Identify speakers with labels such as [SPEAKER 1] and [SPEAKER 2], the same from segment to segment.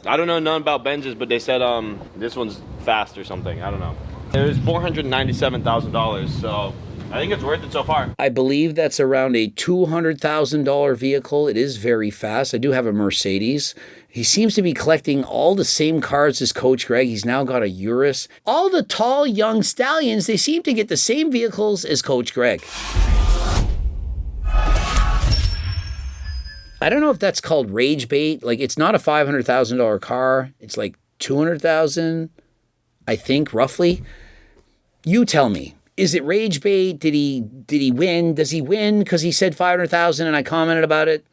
[SPEAKER 1] I don't know none about Benzes, but they said this one's fast or something. I don't know. It was $497,000, so I think it's worth it so far.
[SPEAKER 2] I believe that's around a $200,000 vehicle. It is very fast. I do have a Mercedes. He seems to be collecting all the same cars as Coach Greg. He's now got a Urus. All the tall, young stallions, they seem to get the same vehicles as Coach Greg. I don't know if that's called rage bait. Like, it's not a $500,000 car. It's like $200,000, I think, roughly. You tell me. Is it rage bait? Did he win? Does he win because he said $500,000 and I commented about it?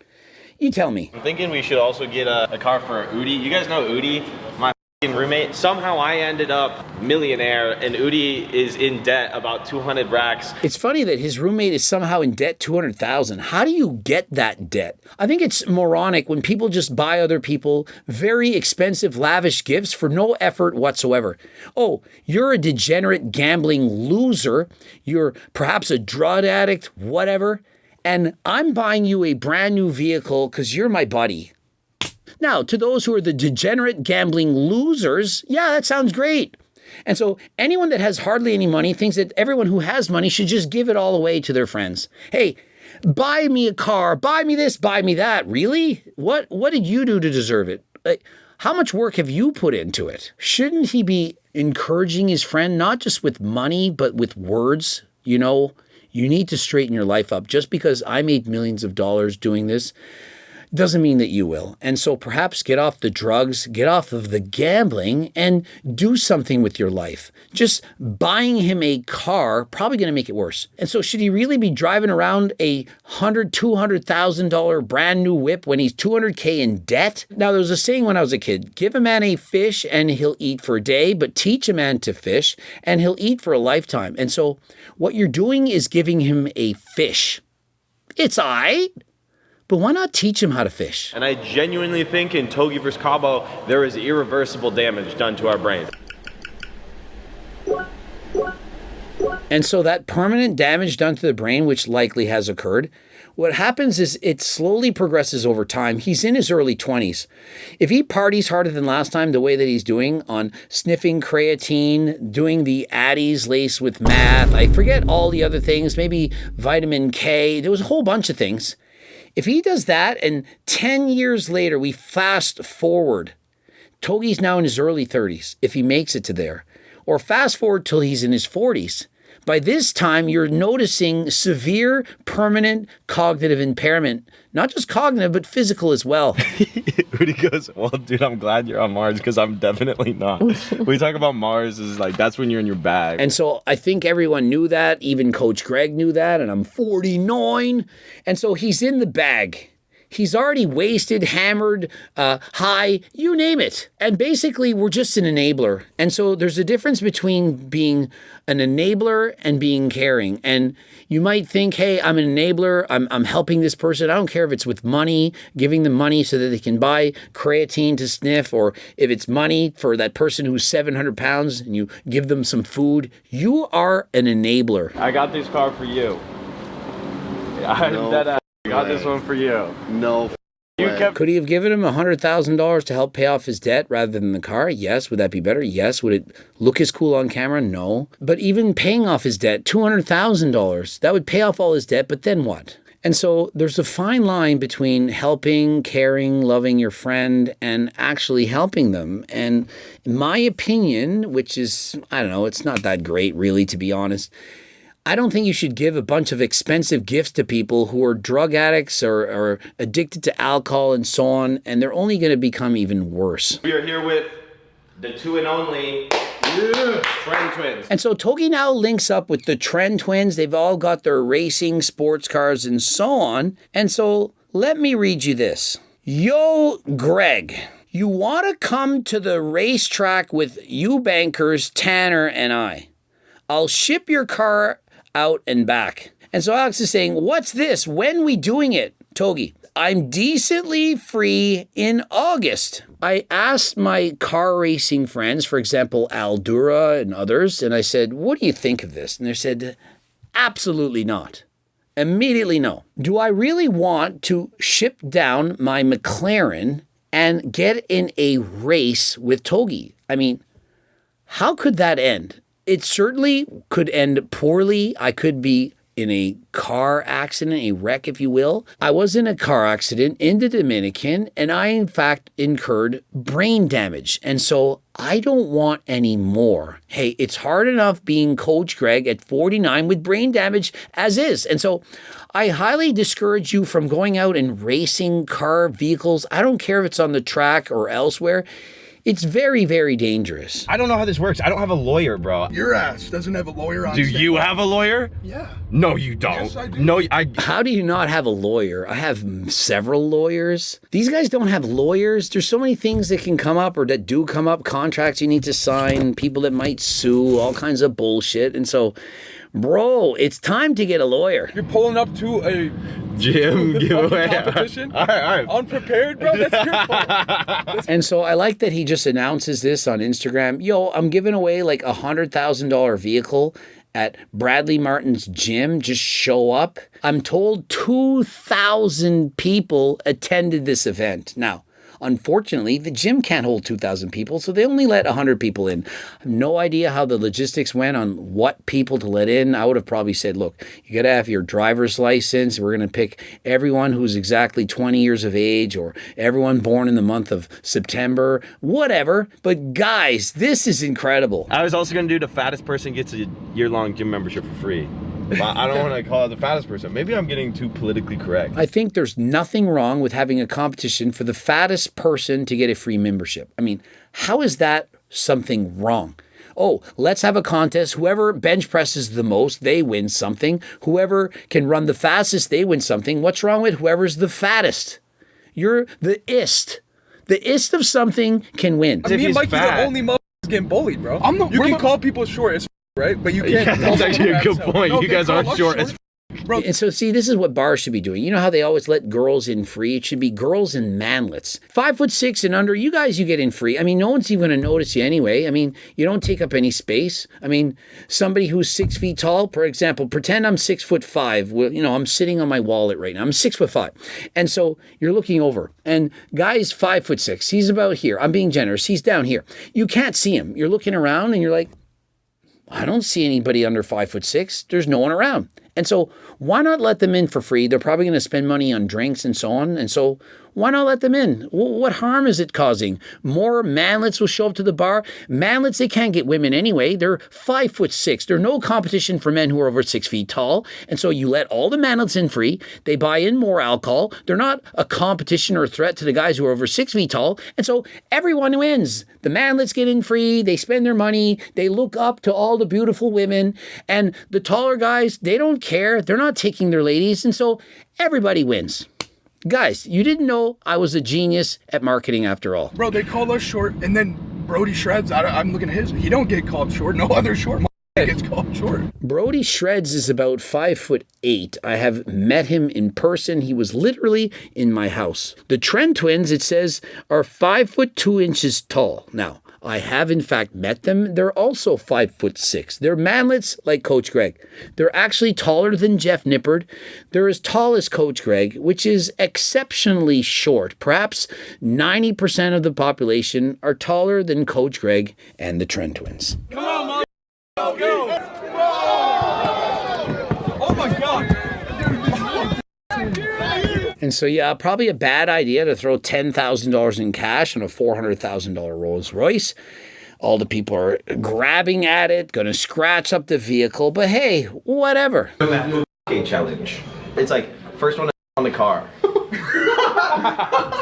[SPEAKER 2] You tell me.
[SPEAKER 1] I'm thinking we should also get a car for Udi. You guys know Udi, my roommate. Somehow I ended up millionaire and Udi is in debt about 200 racks.
[SPEAKER 2] It's funny that his roommate is somehow in debt $200,000. How do you get that debt? I think it's moronic when people just buy other people very expensive, lavish gifts for no effort whatsoever. Oh, you're a degenerate gambling loser. You're perhaps a drug addict, whatever. And I'm buying you a brand new vehicle because you're my buddy. Now, to those who are the degenerate gambling losers, yeah, that sounds great. And so anyone that has hardly any money thinks that everyone who has money should just give it all away to their friends. Hey, buy me a car, buy me this, buy me that. Really? What did you do to deserve it? Like, how much work have you put into it? Shouldn't he be encouraging his friend, not just with money, but with words? You know, you need to straighten your life up. Just because I made millions of dollars doing this doesn't mean that you will. And so perhaps get off the drugs, get off of the gambling, and do something with your life. Just buying him a car, probably going to make it worse. And so should he really be driving around a $200,000 brand new whip when he's $200K in debt? Now, there was a saying when I was a kid, give a man a fish and he'll eat for a day, but teach a man to fish and he'll eat for a lifetime. And so what you're doing is giving him a fish. It's all right. But why not teach him how to fish?
[SPEAKER 1] And I genuinely think in Togi vs. Cabo, there is irreversible damage done to our brain.
[SPEAKER 2] And so that permanent damage done to the brain, which likely has occurred, what happens is it slowly progresses over time. He's in his early 20s. If he parties harder than last time, the way that he's doing on sniffing creatine, doing the Addies laced with math, I forget all the other things, maybe vitamin K, there was a whole bunch of things. If he does that and 10 years later, we fast forward, Togi's now in his early 30s, if he makes it to there, or fast forward till he's in his 40s. By this time, you're noticing severe, permanent cognitive impairment, not just cognitive, but physical as well.
[SPEAKER 1] Rudy goes, well, dude, I'm glad you're on Mars because I'm definitely not. We talk about Mars is like, that's when you're in your bag.
[SPEAKER 2] And so I think everyone knew that. Even Coach Greg knew that. And I'm 49. And so he's in the bag. He's already wasted, hammered, high, you name it. And basically, we're just an enabler. And so there's a difference between being an enabler and being caring. And you might think, hey, I'm an enabler. I'm helping this person. I don't care if it's with money, giving them money so that they can buy creatine to sniff, or if it's money for that person who's 700 pounds and you give them some food. You are an enabler.
[SPEAKER 1] I got this car for you. I got this one for you.
[SPEAKER 3] No.
[SPEAKER 2] Could he have given him $100,000 to help pay off his debt rather than the car? Yes. Would that be better? Yes. Would it look as cool on camera? No. But even paying off his debt, $200,000, that would pay off all his debt, but then what? And so there's a fine line between helping, caring, loving your friend, and actually helping them. And in my opinion, which is, I don't know, it's not that great really, to be honest, I don't think you should give a bunch of expensive gifts to people who are drug addicts or addicted to alcohol and so on, and they're only going to become even worse.
[SPEAKER 1] We are here with the two and only Trend Twins.
[SPEAKER 2] And so Togi now links up with the Trend Twins. They've all got their racing, sports cars, and so on. And so let me read you this. Yo, Greg, you want to come to the racetrack with you bankers, Tanner and I? I'll ship your car out and back. And so Alex is saying, what's this? When we doing it? Togi, I'm decently free in August. I asked my car racing friends, for example, Aldura and others, and I said, what do you think of this? And they said, absolutely not. Immediately no. Do I really want to ship down my McLaren and get in a race with Togi. I mean, how could that end? It certainly could end poorly. I could be in a car accident, a wreck, if you will. I was in a car accident in the Dominican, and I, in fact, incurred brain damage. And so I don't want any more. Hey, it's hard enough being Coach Greg at 49 with brain damage as is. And so I highly discourage you from going out and racing car vehicles. I don't care if it's on the track or elsewhere. It's very, very dangerous.
[SPEAKER 1] I don't know how this works. I don't have a lawyer, bro.
[SPEAKER 3] Your ass doesn't have a lawyer on
[SPEAKER 1] Do
[SPEAKER 3] standby.
[SPEAKER 1] you have a lawyer?
[SPEAKER 3] Yeah.
[SPEAKER 1] No, you don't.
[SPEAKER 3] Yes, I do.
[SPEAKER 1] No, I...
[SPEAKER 2] How do you not have a lawyer? I have several lawyers. These guys don't have lawyers. There's so many things that can come up or that do come up, contracts you need to sign, people that might sue, all kinds of bullshit. And so, bro, it's time to get a lawyer.
[SPEAKER 4] You're pulling up to a
[SPEAKER 1] Gym giveaway.
[SPEAKER 4] competition?
[SPEAKER 1] All right.
[SPEAKER 4] Unprepared, bro? That's your fault.
[SPEAKER 2] And so I like that he just announces this on Instagram. Yo, I'm giving away like $100,000 vehicle at Bradley Martin's gym. Just show up. I'm told 2,000 people attended this event. Now, unfortunately, the gym can't hold 2,000 people, so they only let 100 people in. I have no idea how the logistics went on what people to let in. I would have probably said, look, you got to have your driver's license. We're going to pick everyone who's exactly 20 years of age or everyone born in the month of September, whatever. But guys, this is incredible.
[SPEAKER 1] I was also going to do the fattest person gets a year-long gym membership for free. But I don't want to call it the fattest person. Maybe I'm getting too politically correct.
[SPEAKER 2] I think there's nothing wrong with having a competition for the fattest person to get a free membership. I mean, how is that something wrong? Oh, let's have a contest. Whoever bench presses the most, they win something. Whoever can run the fastest, they win something. What's wrong with whoever's the fattest? You're the ist. The ist of something can win.
[SPEAKER 4] I mean,
[SPEAKER 1] he's
[SPEAKER 4] Mikey,
[SPEAKER 1] fat.
[SPEAKER 4] the only motherfuckers getting bullied, bro.
[SPEAKER 3] I'm the-
[SPEAKER 4] You
[SPEAKER 3] we're
[SPEAKER 4] can
[SPEAKER 3] the-
[SPEAKER 4] call people short as right? But you can't.
[SPEAKER 1] Yeah, that's actually a good point. You
[SPEAKER 4] they
[SPEAKER 1] guys
[SPEAKER 4] call
[SPEAKER 1] are
[SPEAKER 4] us
[SPEAKER 1] short as
[SPEAKER 4] bro.
[SPEAKER 2] And so, see, this is what bars should be doing. You know how they always let girls in free? It should be girls in manlets. 5'6" and under, you guys, you get in free. I mean, no one's even going to notice you anyway. I mean, you don't take up any space. I mean, somebody who's 6 feet tall, for example, pretend I'm 6'5". Well, you know, I'm sitting on my wallet right now. I'm 6'5". And so you're looking over, and guy's 5'6". He's about here. I'm being generous. He's down here. You can't see him. You're looking around, and you're like, I don't see anybody under 5'6". There's no one around. And so why not let them in for free? They're probably going to spend money on drinks and so on. And so why not let them in? What harm is it causing? More manlets will show up to the bar. Manlets, they can't get women anyway. They're 5'6". There's no competition for men who are over 6 feet tall. And so you let all the manlets in free. They buy in more alcohol. They're not a competition or a threat to the guys who are over 6 feet tall. And so everyone wins. The manlets get in free. They spend their money. They look up to all the beautiful women. And the taller guys, they don't care. They're not taking their ladies. And so everybody wins. Guys, you didn't know I was a genius at marketing after all.
[SPEAKER 3] Bro, they call us short, and then Brody Shreds, I'm looking at his. He don't get called short. No other short gets called short.
[SPEAKER 2] Brody Shreds is about 5'8". I have met him in person. He was literally in my house. The Trent twins, it says, are 5'2" tall. Now, I have in fact met them. They're also 5'6". They're manlets like Coach Greg. They're actually taller than Jeff Nippard. They're as tall as Coach Greg, which is exceptionally short. Perhaps 90% of the population are taller than Coach Greg and the Trent twins.
[SPEAKER 4] Come on, mom. Let's go. Oh my God.
[SPEAKER 2] And so, yeah, probably a bad idea to throw $10,000 in cash on a $400,000 Rolls Royce. All the people are grabbing at it, going to scratch up the vehicle. But hey, whatever.
[SPEAKER 1] challenge. It's like first one on the car.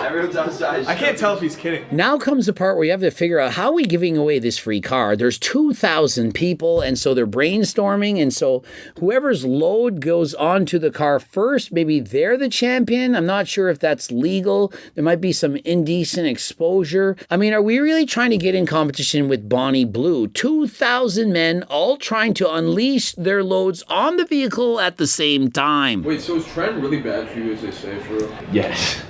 [SPEAKER 1] Everyone's outside.
[SPEAKER 4] I can't tell if he's kidding.
[SPEAKER 2] Now comes the part where you have to figure out how are we giving away this free car. There's 2,000 people, and so they're brainstorming, and so whoever's load goes onto the car first, maybe they're the champion. I'm not sure if that's legal. There might be some indecent exposure. I mean, are we really trying to get in competition with Bonnie Blue? 2,000 men all trying to unleash their loads on the vehicle at the same time.
[SPEAKER 4] Wait, so is Trent really bad for you, as they say, for real?
[SPEAKER 1] Yes.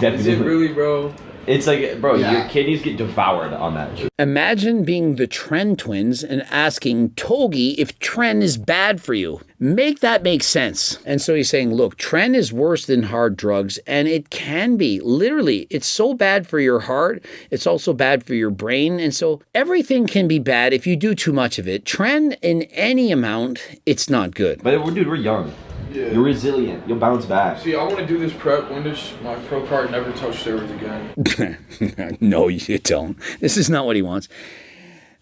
[SPEAKER 4] Is it really, bro?
[SPEAKER 1] It's like, bro,
[SPEAKER 3] Yeah.
[SPEAKER 1] your kidneys get devoured on that shit.
[SPEAKER 2] Imagine being the Tren twins and asking Togi if Tren is bad for you. Make that make sense. And so he's saying, look, Tren is worse than hard drugs, and it can be. Literally, it's so bad for your heart. It's also bad for your brain. And so everything can be bad if you do too much of it. Tren in any amount, it's not good.
[SPEAKER 1] But dude, we're young.
[SPEAKER 4] Yeah.
[SPEAKER 1] You're resilient. You'll bounce back.
[SPEAKER 4] See, I want to do this prep. When does my pro card never touch steroids again?
[SPEAKER 2] No, you don't. This is not what he wants.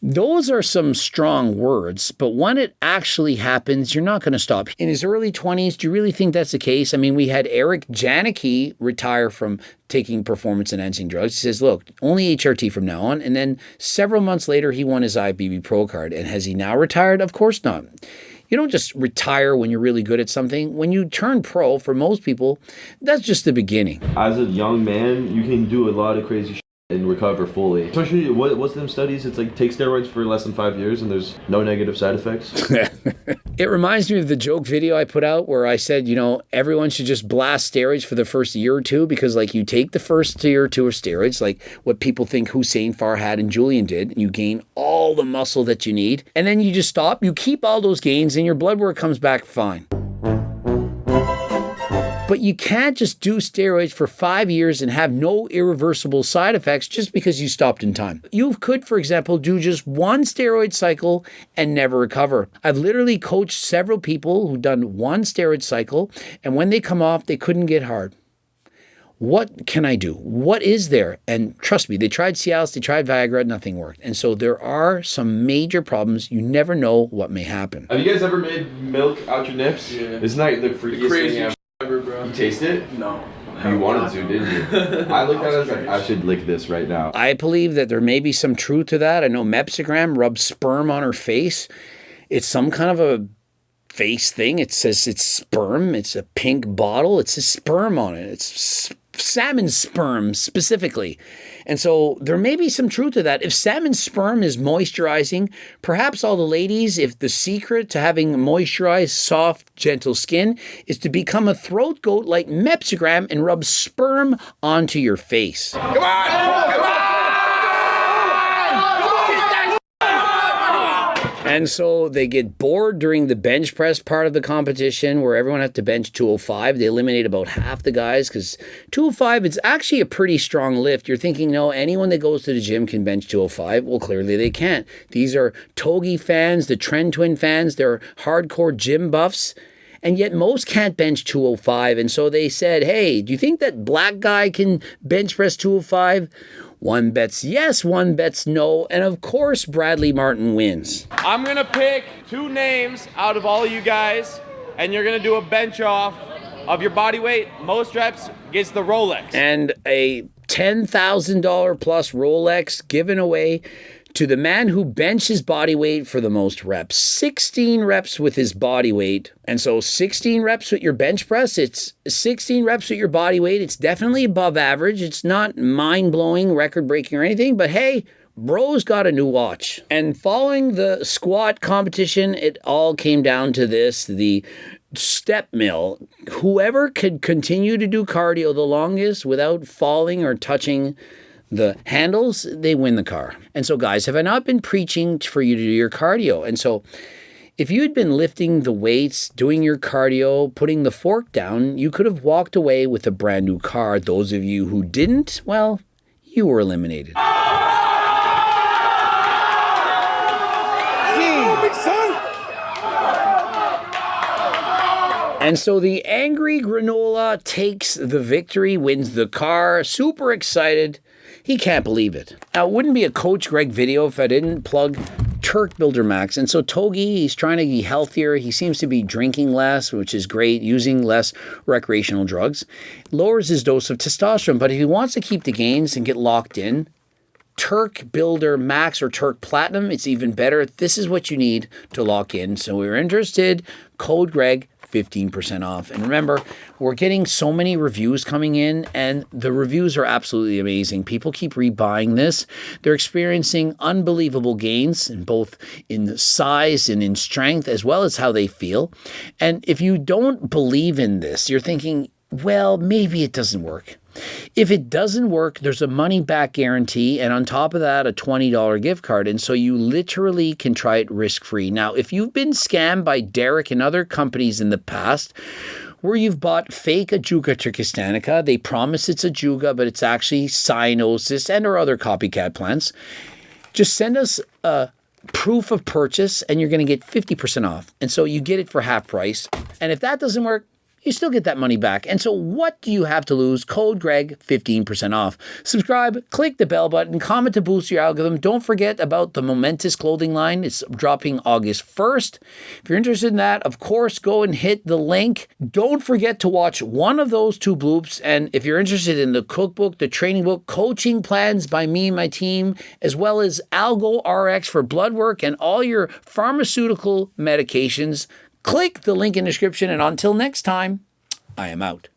[SPEAKER 2] Those are some strong words, but when it actually happens, you're not going to stop. In his early 20s, do you really think that's the case? I mean, we had Eric Janicki retire from taking performance-enhancing drugs. He says, look, only HRT from now on. And then several months later, he won his IBB Pro card. And has he now retired? Of course not. You don't just retire when you're really good at something. When you turn pro, for most people, that's just the beginning.
[SPEAKER 1] As a young man, you can do a lot of crazy shit and recover fully. Especially, what's them studies? It's like take steroids for less than 5 years and there's no negative side effects.
[SPEAKER 2] It reminds me of the joke video I put out where I said, you know, everyone should just blast steroids for the first year or two because, like, you take the first year or two of steroids, like what people think Hussein Farhad and Julian did, and you gain all the muscle that you need, and then you just stop, you keep all those gains, and your blood work comes back fine. But you can't just do steroids for 5 years and have no irreversible side effects just because you stopped in time. You could, for example, do just one steroid cycle and never recover. I've literally coached several people who've done one steroid cycle, and when they come off, they couldn't get hard. What can I do? What is there? And trust me, they tried Cialis, they tried Viagra, nothing worked. And so there are some major problems. You never know what may happen.
[SPEAKER 1] Have you guys ever made milk out your nips?
[SPEAKER 4] Yeah.
[SPEAKER 1] Isn't that the freakiest
[SPEAKER 4] Crazy
[SPEAKER 1] thing ever?
[SPEAKER 4] ever, bro.
[SPEAKER 1] You taste it?
[SPEAKER 4] No.
[SPEAKER 1] You wanted to, didn't you? I looked at it as like, I should lick this right now.
[SPEAKER 2] I believe that there may be some truth to that. I know Mepsigram rubbed sperm on her face. It's some kind of a face thing. It says it's sperm. It's a pink bottle. It says sperm on it. It's salmon sperm specifically. And so there may be some truth to that. If salmon sperm is moisturizing, perhaps all the ladies, if the secret to having moisturized, soft, gentle skin is to become a throat goat like Mepsigram and rub sperm onto your face.
[SPEAKER 3] Come on! Come on!
[SPEAKER 2] And so they get bored during the bench press part of the competition where everyone has to bench 205. They eliminate about half the guys because 205, it's actually a pretty strong lift. You're thinking, no, anyone that goes to the gym can bench 205. Well, clearly they can't. These are Togi fans, the Tren Twin fans. They're hardcore gym buffs. And yet most can't bench 205. And so they said, hey, do you think that black guy can bench press 205? One bets yes, one bets no, and of course Bradley Martin wins.
[SPEAKER 1] I'm gonna pick 2 names out of all you guys, and you're gonna do a bench off of your body weight. Most reps gets the Rolex.
[SPEAKER 2] And a $10,000 plus Rolex given away to the man who benched his body weight for the most reps. 16 reps with his body weight. And so 16 reps with your bench press, it's 16 reps with your body weight. It's definitely above average. It's not mind-blowing, record-breaking or anything, but hey, bro's got a new watch. And following the squat competition, it all came down to this, the step mill. Whoever could continue to do cardio the longest without falling or touching the handles, they win the car. And so, guys, have I not been preaching for you to do your cardio? And so if you had been lifting the weights, doing your cardio, putting the fork down, you could have walked away with a brand new car. Those of you who didn't, well, you were eliminated. And so the angry granola takes the victory, wins the car, super excited. He can't believe it. Now, it wouldn't be a Coach Greg video if I didn't plug Turk Builder Max. And so Togi, he's trying to be healthier. He seems to be drinking less, which is great, using less recreational drugs. Lowers his dose of testosterone. But if he wants to keep the gains and get locked in, Turk Builder Max or Turk Platinum, it's even better. This is what you need to lock in. So we're interested, code Greg, 15% off. And remember, we're getting so many reviews coming in, and the reviews are absolutely amazing. People keep rebuying this. They're experiencing unbelievable gains in both in size and in strength, as well as how they feel. And if you don't believe in this, you're thinking, well, maybe it doesn't work. If it doesn't work, there's a money back guarantee, and on top of that, a $20 gift card. And so you literally can try it risk-free. Now, if you've been scammed by Derek and other companies in the past, where you've bought fake Ajuga trichistanica, they promise it's Ajuga, but it's actually cyanosis and or other copycat plants, just send us a proof of purchase and you're going to get 50% off. And so you get it for half price. And if that doesn't work, you still get that money back. And so what do you have to lose? Code Greg, 15% off. Subscribe, click the bell button, comment to boost your algorithm. Don't forget about the Momentous clothing line. It's dropping August 1st. If you're interested in that, of course, go and hit the link. Don't forget to watch one of those 2 bloops. And if you're interested in the cookbook, the training book, coaching plans by me and my team, as well as Algo RX for blood work and all your pharmaceutical medications, click the link in the description, and until next time, I am out.